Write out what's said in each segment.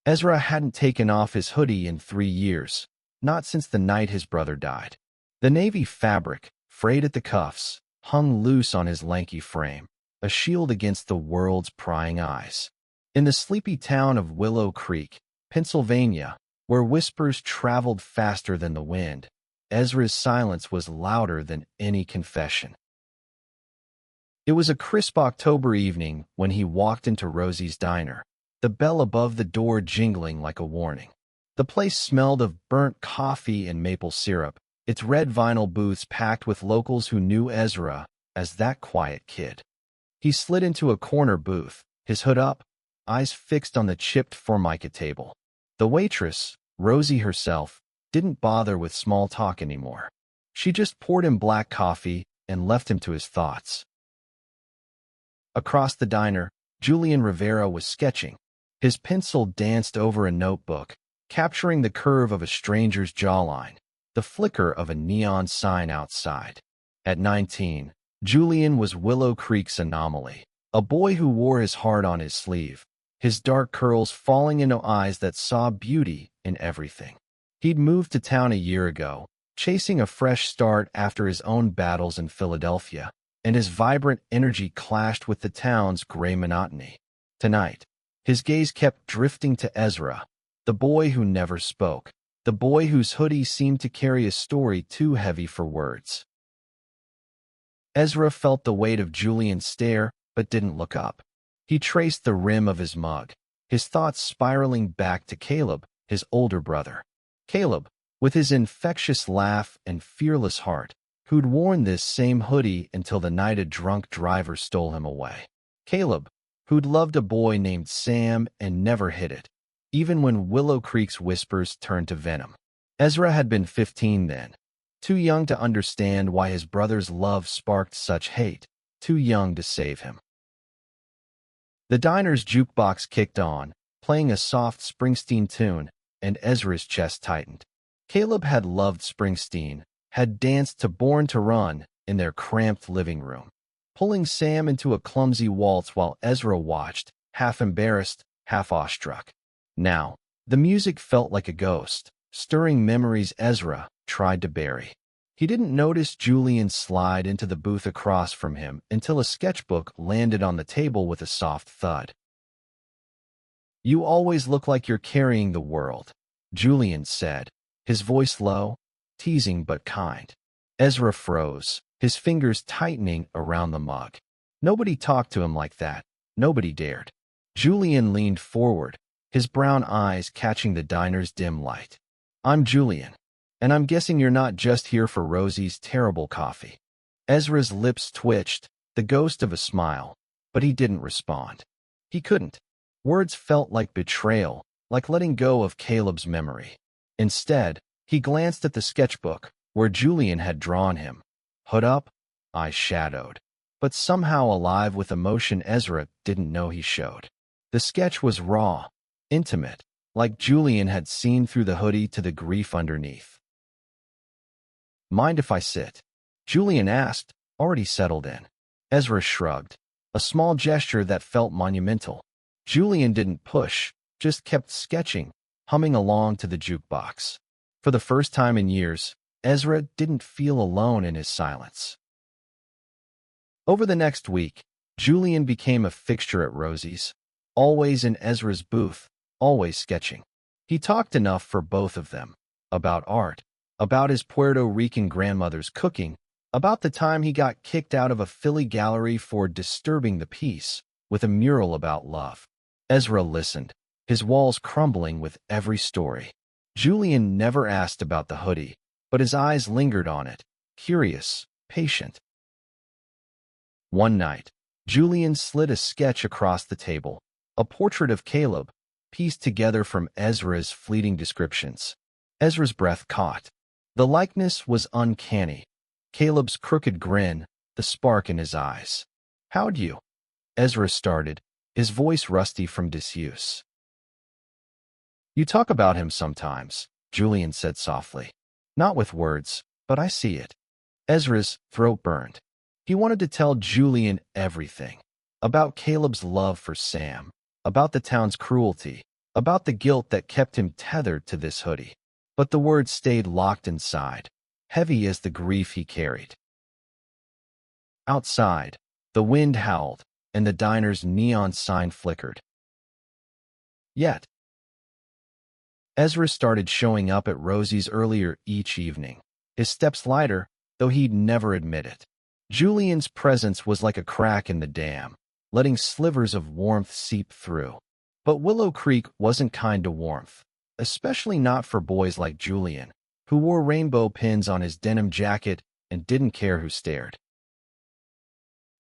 Ezra hadn't taken off his hoodie in 3 years, not since the night his brother died. The navy fabric, frayed at the cuffs, hung loose on his lanky frame, a shield against the world's prying eyes. In the sleepy town of Willow Creek, Pennsylvania, where whispers traveled faster than the wind, Ezra's silence was louder than any confession. It was a crisp October evening when he walked into Rosie's diner, the bell above the door jingling like a warning. The place smelled of burnt coffee and maple syrup, its red vinyl booths packed with locals who knew Ezra as that quiet kid. He slid into a corner booth, his hood up, eyes fixed on the chipped formica table. The waitress, Rosie herself, didn't bother with small talk anymore. She just poured him black coffee and left him to his thoughts. Across the diner, Julian Rivera was sketching. His pencil danced over a notebook, capturing the curve of a stranger's jawline, the flicker of a neon sign outside. At 19, Julian was Willow Creek's anomaly, a boy who wore his heart on his sleeve, his dark curls falling into eyes that saw beauty in everything. He'd moved to town a year ago, chasing a fresh start after his own battles in Philadelphia, and his vibrant energy clashed with the town's gray monotony. Tonight, his gaze kept drifting to Ezra, the boy who never spoke, the boy whose hoodie seemed to carry a story too heavy for words. Ezra felt the weight of Julian's stare, but didn't look up. He traced the rim of his mug, his thoughts spiraling back to Caleb, his older brother. Caleb, with his infectious laugh and fearless heart, who'd worn this same hoodie until the night a drunk driver stole him away. Caleb, who'd loved a boy named Sam and never hid it, even when Willow Creek's whispers turned to venom. Ezra had been 15 then, too young to understand why his brother's love sparked such hate, too young to save him. The diner's jukebox kicked on, playing a soft Springsteen tune, and Ezra's chest tightened. Caleb had loved Springsteen, had danced to Born to Run in their cramped living room, pulling Sam into a clumsy waltz while Ezra watched, half embarrassed, half awestruck. Now, the music felt like a ghost, stirring memories Ezra tried to bury. He didn't notice Julian slide into the booth across from him until a sketchbook landed on the table with a soft thud. "You always look like you're carrying the world," Julian said, his voice low, teasing but kind. Ezra froze, his fingers tightening around the mug. Nobody talked to him like that. Nobody dared. Julian leaned forward, his brown eyes catching the diner's dim light. "I'm Julian, and I'm guessing you're not just here for Rosie's terrible coffee." Ezra's lips twitched, the ghost of a smile, but he didn't respond. He couldn't. Words felt like betrayal, like letting go of Caleb's memory. Instead, he glanced at the sketchbook, where Julian had drawn him. Hood up, eyes shadowed, but somehow alive with emotion Ezra didn't know he showed. The sketch was raw, intimate, like Julian had seen through the hoodie to the grief underneath. "Mind if I sit?" Julian asked, already settled in. Ezra shrugged, a small gesture that felt monumental. Julian didn't push, just kept sketching, humming along to the jukebox. For the first time in years, Ezra didn't feel alone in his silence. Over the next week, Julian became a fixture at Rosie's, always in Ezra's booth, always sketching. He talked enough for both of them, about art, about his Puerto Rican grandmother's cooking, about the time he got kicked out of a Philly gallery for disturbing the peace with a mural about love. Ezra listened, his walls crumbling with every story. Julian never asked about the hoodie, but his eyes lingered on it, curious, patient. One night, Julian slid a sketch across the table, a portrait of Caleb, pieced together from Ezra's fleeting descriptions. Ezra's breath caught. The likeness was uncanny. Caleb's crooked grin, the spark in his eyes. "How'd you?" Ezra started, his voice rusty from disuse. "You talk about him sometimes," Julian said softly. "Not with words, but I see it." Ezra's throat burned. He wanted to tell Julian everything. About Caleb's love for Sam, about the town's cruelty, about the guilt that kept him tethered to this hoodie. But the words stayed locked inside, heavy as the grief he carried. Outside, the wind howled, and the diner's neon sign flickered. Yet, Ezra started showing up at Rosie's earlier each evening, his steps lighter, though he'd never admit it. Julian's presence was like a crack in the dam, letting slivers of warmth seep through. But Willow Creek wasn't kind to warmth, especially not for boys like Julian, who wore rainbow pins on his denim jacket and didn't care who stared.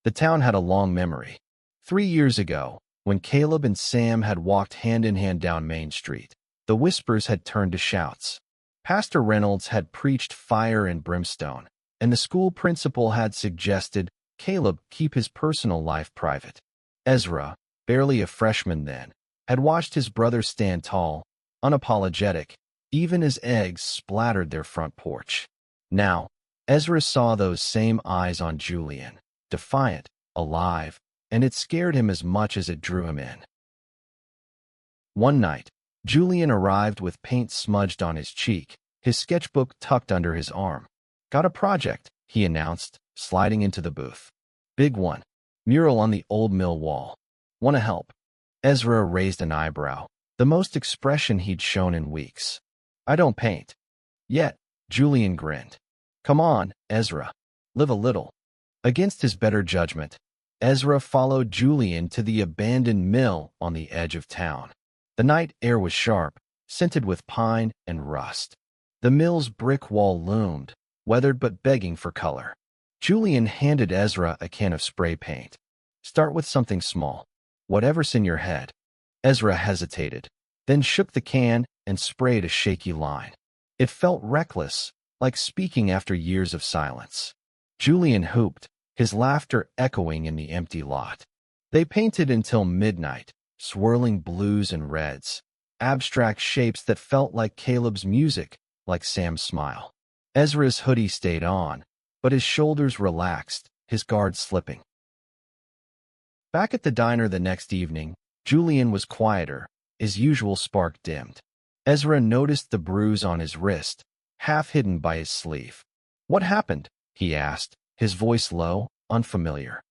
The town had a long memory. 3 years ago, when Caleb and Sam had walked hand-in-hand down Main Street, the whispers had turned to shouts. Pastor Reynolds had preached fire and brimstone, and the school principal had suggested Caleb keep his personal life private. Ezra, barely a freshman then, had watched his brother stand tall, unapologetic, even as eggs splattered their front porch. Now, Ezra saw those same eyes on Julian, defiant, alive, and it scared him as much as it drew him in. One night, Julian arrived with paint smudged on his cheek, his sketchbook tucked under his arm. "Got a project," he announced, sliding into the booth. "Big one. Mural on the old mill wall. Want to help?" Ezra raised an eyebrow, the most expression he'd shown in weeks. "I don't paint." "Yet," Julian grinned. "Come on, Ezra. Live a little." Against his better judgment, Ezra followed Julian to the abandoned mill on the edge of town. The night air was sharp, scented with pine and rust. The mill's brick wall loomed, weathered but begging for color. Julian handed Ezra a can of spray paint. "Start with something small. Whatever's in your head." Ezra hesitated, then shook the can and sprayed a shaky line. It felt reckless, like speaking after years of silence. Julian hooped, his laughter echoing in the empty lot. They painted until midnight, swirling blues and reds, abstract shapes that felt like Caleb's music, like Sam's smile. Ezra's hoodie stayed on, but his shoulders relaxed, his guard slipping. Back at the diner the next evening, Julian was quieter, his usual spark dimmed. Ezra noticed the bruise on his wrist, half hidden by his sleeve. "What happened?" he asked, his voice low, unfamiliar.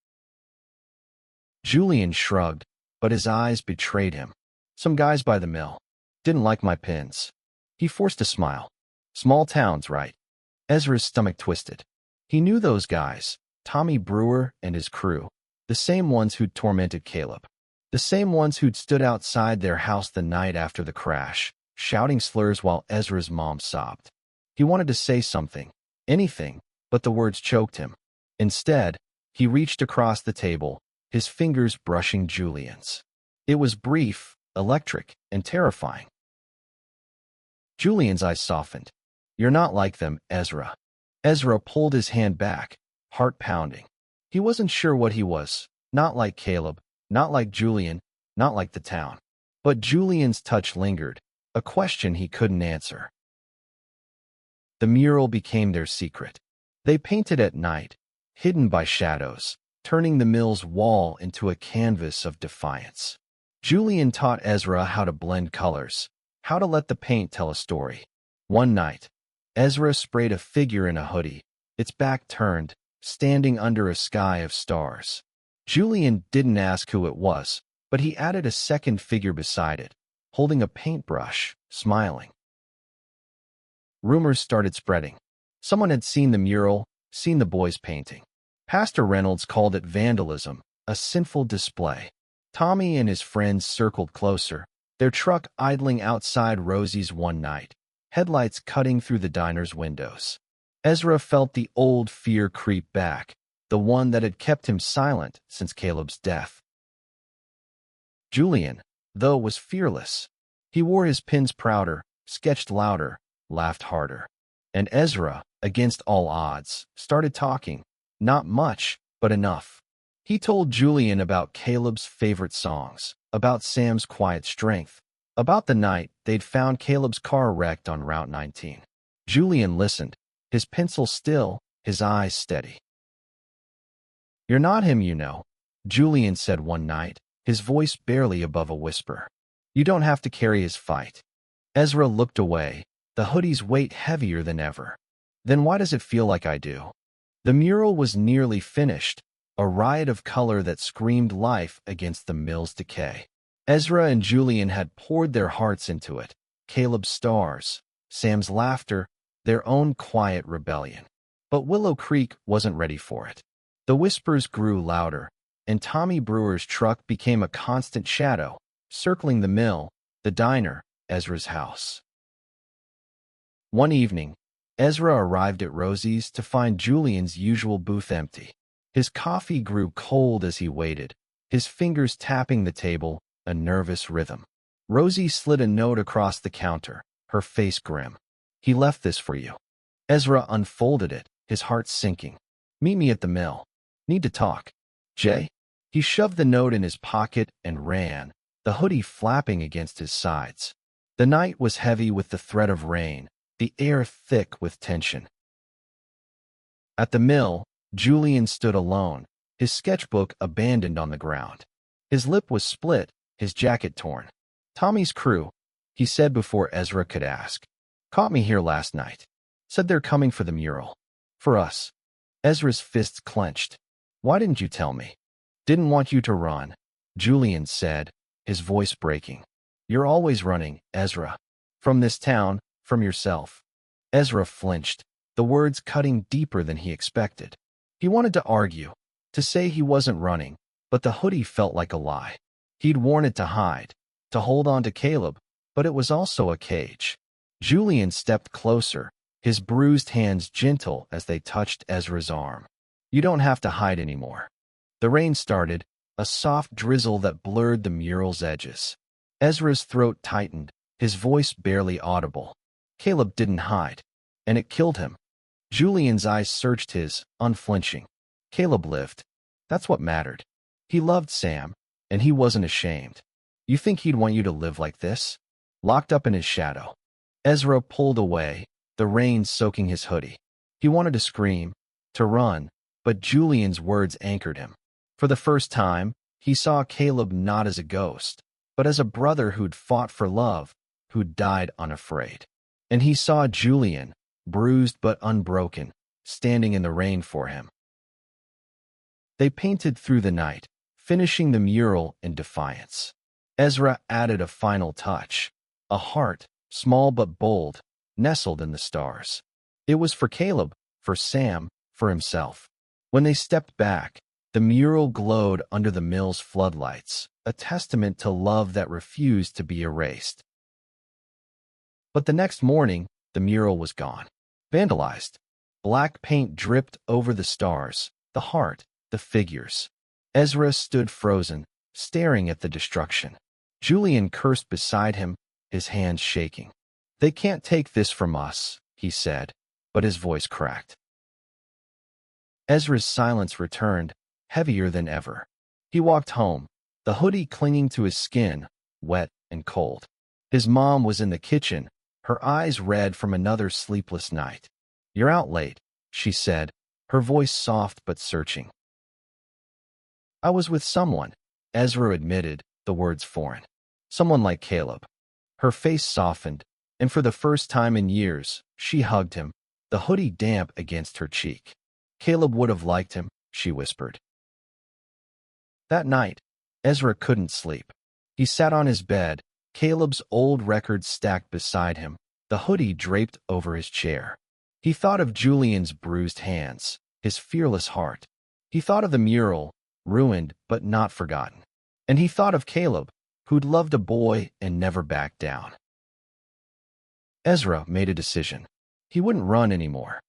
Julian shrugged, but his eyes betrayed him. "Some guys by the mill. Didn't like my pins." He forced a smile. "Small towns, right?" Ezra's stomach twisted. He knew those guys, Tommy Brewer and his crew, the same ones who'd tormented Caleb, the same ones who'd stood outside their house the night after the crash, shouting slurs while Ezra's mom sobbed. He wanted to say something, anything, but the words choked him. Instead, he reached across the table, his fingers brushing Julian's. It was brief, electric, and terrifying. Julian's eyes softened. "You're not like them, Ezra." Ezra pulled his hand back, heart pounding. He wasn't sure what he was, not like Caleb, not like Julian, not like the town. But Julian's touch lingered, a question he couldn't answer. The mural became their secret. They painted at night, hidden by shadows, turning the mill's wall into a canvas of defiance. Julian taught Ezra how to blend colors, how to let the paint tell a story. One night, Ezra sprayed a figure in a hoodie, its back turned, standing under a sky of stars. Julian didn't ask who it was, but he added a second figure beside it, holding a paintbrush, smiling. Rumors started spreading. Someone had seen the mural, seen the boys painting. Pastor Reynolds called it vandalism, a sinful display. Tommy and his friends circled closer, their truck idling outside Rosie's one night, headlights cutting through the diner's windows. Ezra felt the old fear creep back, the one that had kept him silent since Caleb's death. Julian, though, was fearless. He wore his pins prouder, sketched louder, laughed harder. And Ezra, against all odds, started talking. Not much, but enough. He told Julian about Caleb's favorite songs, about Sam's quiet strength, about the night they'd found Caleb's car wrecked on Route 19. Julian listened, his pencil still, his eyes steady. "You're not him, you know," Julian said one night, his voice barely above a whisper. You don't have to carry his fight. Ezra looked away, the hoodie's weight heavier than ever. Then why does it feel like I do? The mural was nearly finished, a riot of color that screamed life against the mill's decay. Ezra and Julian had poured their hearts into it, Caleb's stars, Sam's laughter, their own quiet rebellion. But Willow Creek wasn't ready for it. The whispers grew louder, and Tommy Brewer's truck became a constant shadow, circling the mill, the diner, Ezra's house. One evening, Ezra arrived at Rosie's to find Julian's usual booth empty. His coffee grew cold as he waited, his fingers tapping the table, a nervous rhythm. Rosie slid a note across the counter, her face grim. He left this for you. Ezra unfolded it, his heart sinking. Meet me at the mill. Need to talk. Jay? He shoved the note in his pocket and ran, the hoodie flapping against his sides. The night was heavy with the threat of rain, the air thick with tension. At the mill, Julian stood alone, his sketchbook abandoned on the ground. His lip was split, his jacket torn. Tommy's crew, he said before Ezra could ask. Caught me here last night. Said they're coming for the mural. For us. Ezra's fists clenched. Why didn't you tell me? Didn't want you to run, Julian said, his voice breaking. You're always running, Ezra. From this town, from yourself. Ezra flinched, the words cutting deeper than he expected. He wanted to argue, to say he wasn't running, but the hoodie felt like a lie. He'd worn it to hide, to hold on to Caleb, but it was also a cage. Julian stepped closer, his bruised hands gentle as they touched Ezra's arm. You don't have to hide anymore. The rain started, a soft drizzle that blurred the mural's edges. Ezra's throat tightened, his voice barely audible. Caleb didn't hide, and it killed him. Julian's eyes searched his, unflinching. Caleb lived. That's what mattered. He loved Sam, and he wasn't ashamed. You think he'd want you to live like this? Locked up in his shadow. Ezra pulled away, the rain soaking his hoodie. He wanted to scream, to run, but Julian's words anchored him. For the first time, he saw Caleb not as a ghost, but as a brother who'd fought for love, who'd died unafraid. And he saw Julian, bruised but unbroken, standing in the rain for him. They painted through the night, finishing the mural in defiance. Ezra added a final touch, a heart, small but bold, nestled in the stars. It was for Caleb, for Sam, for himself. When they stepped back, the mural glowed under the mill's floodlights, a testament to love that refused to be erased. But the next morning, the mural was gone. Vandalized. Black paint dripped over the stars, the heart, the figures. Ezra stood frozen, staring at the destruction. Julian cursed beside him, his hands shaking. They can't take this from us, he said, but his voice cracked. Ezra's silence returned, heavier than ever. He walked home, the hoodie clinging to his skin, wet and cold. His mom was in the kitchen, her eyes red from another sleepless night. You're out late, she said, her voice soft but searching. I was with someone, Ezra admitted, the words foreign. Someone like Caleb. Her face softened, and for the first time in years, she hugged him, the hoodie damp against her cheek. Caleb would have liked him, she whispered. That night, Ezra couldn't sleep. He sat on his bed, Caleb's old records stacked beside him, the hoodie draped over his chair. He thought of Julian's bruised hands, his fearless heart. He thought of the mural, ruined but not forgotten. And he thought of Caleb, who'd loved a boy and never backed down. Ezra made a decision. He wouldn't run anymore.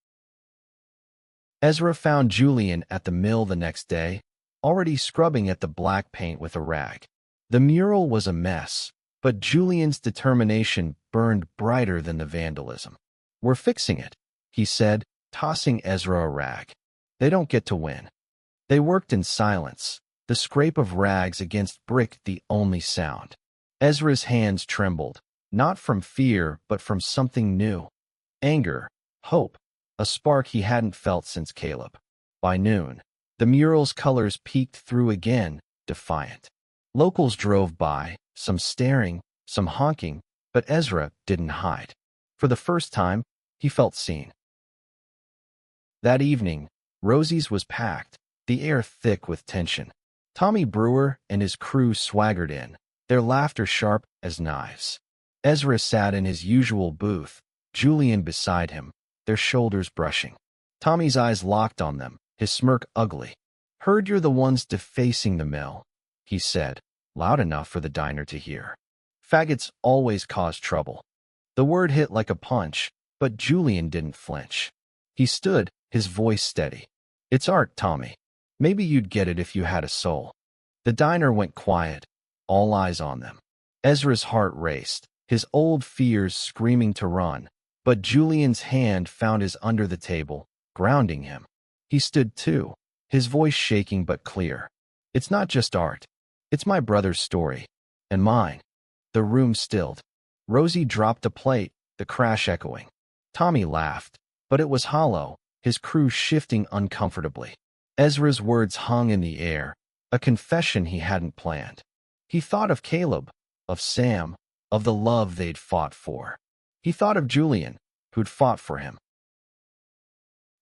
Ezra found Julian at the mill the next day, already scrubbing at the black paint with a rag. The mural was a mess, but Julian's determination burned brighter than the vandalism. We're fixing it, he said, tossing Ezra a rag. They don't get to win. They worked in silence, the scrape of rags against brick the only sound. Ezra's hands trembled, not from fear but from something new. Anger, hope, a spark he hadn't felt since Caleb. By noon, the mural's colors peeked through again, defiant. Locals drove by, some staring, some honking, but Ezra didn't hide. For the first time, he felt seen. That evening, Rosie's was packed, the air thick with tension. Tommy Brewer and his crew swaggered in, their laughter sharp as knives. Ezra sat in his usual booth, Julian beside him, their shoulders brushing. Tommy's eyes locked on them, his smirk ugly. "Heard you're the ones defacing the mill," he said, loud enough for the diner to hear. Faggots always cause trouble. The word hit like a punch, but Julian didn't flinch. He stood, his voice steady. "It's art, Tommy. Maybe you'd get it if you had a soul." The diner went quiet, all eyes on them. Ezra's heart raced, his old fears screaming to run, but Julian's hand found his under the table, grounding him. He stood too, his voice shaking but clear. "It's not just art. It's my brother's story. And mine." The room stilled. Rosie dropped a plate, the crash echoing. Tommy laughed, but it was hollow, his crew shifting uncomfortably. Ezra's words hung in the air, a confession he hadn't planned. He thought of Caleb, of Sam, of the love they'd fought for. He thought of Julian, who'd fought for him.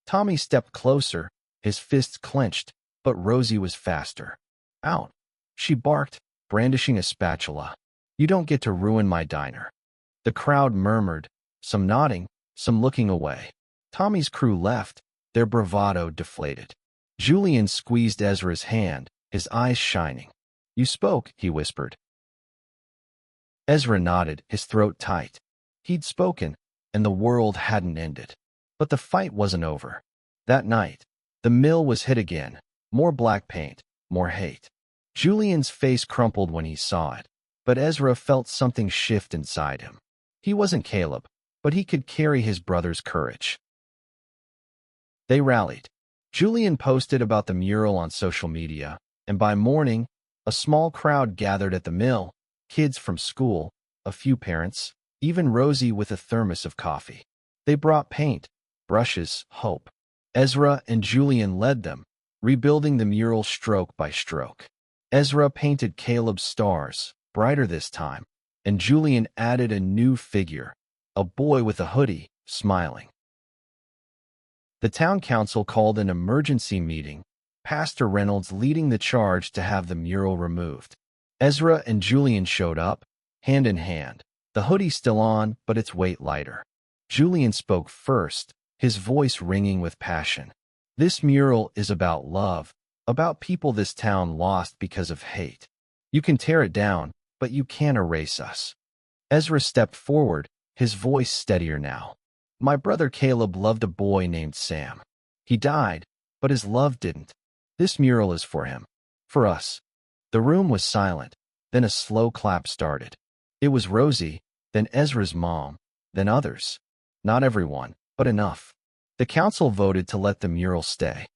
Tommy stepped closer, his fists clenched, but Rosie was faster. "Out," she barked, brandishing a spatula. "You don't get to ruin my diner." The crowd murmured, some nodding, some looking away. Tommy's crew left, their bravado deflated. Julian squeezed Ezra's hand, his eyes shining. "You spoke," he whispered. Ezra nodded, his throat tight. He'd spoken, and the world hadn't ended. But the fight wasn't over. That night, the mill was hit again, more black paint, more hate. Julian's face crumpled when he saw it, but Ezra felt something shift inside him. He wasn't Caleb, but he could carry his brother's courage. They rallied. Julian posted about the mural on social media, and by morning, a small crowd gathered at the mill, kids from school, a few parents, even Rosie with a thermos of coffee. They brought paint, brushes, hope. Ezra and Julian led them, rebuilding the mural stroke by stroke. Ezra painted Caleb's stars, brighter this time, and Julian added a new figure, a boy with a hoodie, smiling. The town council called an emergency meeting, Pastor Reynolds leading the charge to have the mural removed. Ezra and Julian showed up, hand in hand, the hoodie still on, but its weight lighter. Julian spoke first, his voice ringing with passion. "This mural is about love, about people this town lost because of hate. You can tear it down, but you can't erase us." Ezra stepped forward, his voice steadier now. "My brother Caleb loved a boy named Sam. He died, but his love didn't. This mural is for him. For us." The room was silent, then a slow clap started. It was Rosie, then Ezra's mom, then others. Not everyone, but enough. The council voted to let the mural stay.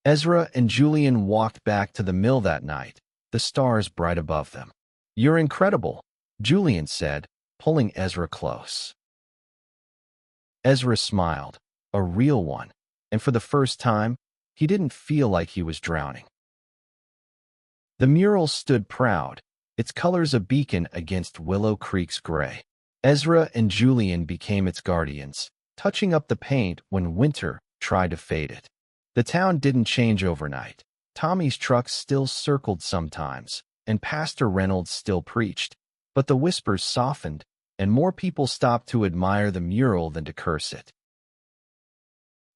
Ezra and Julian walked back to the mill that night, the stars bright above them. "You're incredible," Julian said, pulling Ezra close. Ezra smiled, a real one, and for the first time, he didn't feel like he was drowning. The mural stood proud, its colors a beacon against Willow Creek's gray. Ezra and Julian became its guardians, touching up the paint when winter tried to fade it. The town didn't change overnight. Tommy's trucks still circled sometimes, and Pastor Reynolds still preached, but the whispers softened, and more people stopped to admire the mural than to curse it.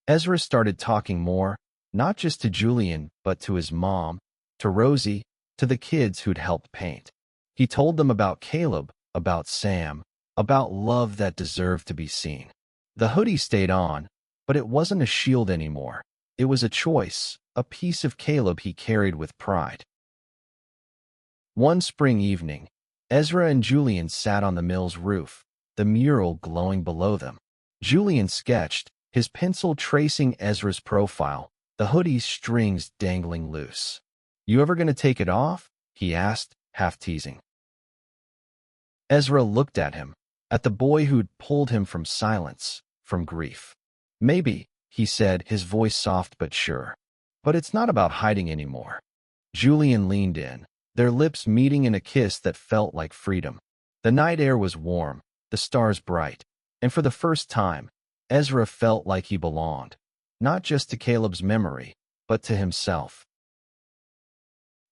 Ezra started talking more, not just to Julian, but to his mom, to Rosie, to the kids who'd helped paint. He told them about Caleb, about Sam, about love that deserved to be seen. The hoodie stayed on, but it wasn't a shield anymore. It was a choice, a piece of Caleb he carried with pride. One spring evening, Ezra and Julian sat on the mill's roof, the mural glowing below them. Julian sketched, his pencil tracing Ezra's profile, the hoodie's strings dangling loose. "You ever gonna take it off?" he asked, half teasing. Ezra looked at him, at the boy who'd pulled him from silence, from grief. "Maybe," he said, his voice soft but sure. "But it's not about hiding anymore." Julian leaned in, their lips meeting in a kiss that felt like freedom. The night air was warm, the stars bright, and for the first time, Ezra felt like he belonged, not just to Caleb's memory, but to himself.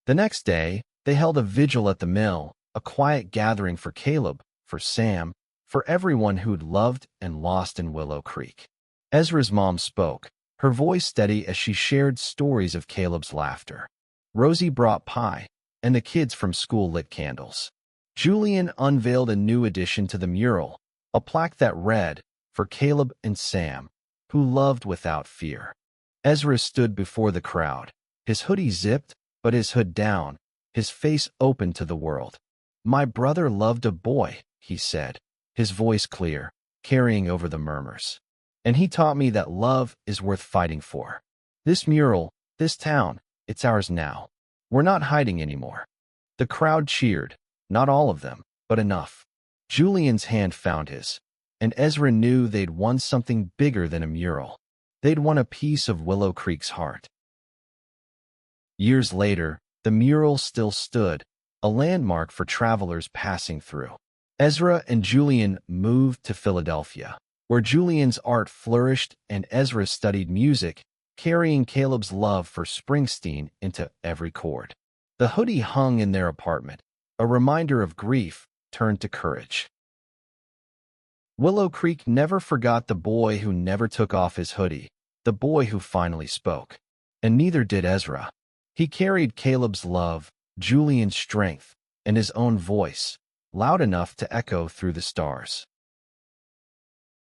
The next day, they held a vigil at the mill, a quiet gathering for Caleb, for Sam, for everyone who'd loved and lost in Willow Creek. Ezra's mom spoke, her voice steady as she shared stories of Caleb's laughter. Rosie brought pie, and the kids from school lit candles. Julian unveiled a new addition to the mural, a plaque that read, "For Caleb and Sam, who loved without fear." Ezra stood before the crowd, his hoodie zipped, but his hood down, his face open to the world. "My brother loved a boy," he said, his voice clear, carrying over the murmurs. "And he taught me that love is worth fighting for. This mural, this town, it's ours now. We're not hiding anymore." The crowd cheered, not all of them, but enough. Julian's hand found his, and Ezra knew they'd won something bigger than a mural. They'd won a piece of Willow Creek's heart. Years later, the mural still stood, a landmark for travelers passing through. Ezra and Julian moved to Philadelphia, where Julian's art flourished and Ezra studied music, carrying Caleb's love for Springsteen into every chord. The hoodie hung in their apartment, a reminder of grief turned to courage. Willow Creek never forgot the boy who never took off his hoodie, the boy who finally spoke. And neither did Ezra. He carried Caleb's love, Julian's strength, and his own voice, loud enough to echo through the stars.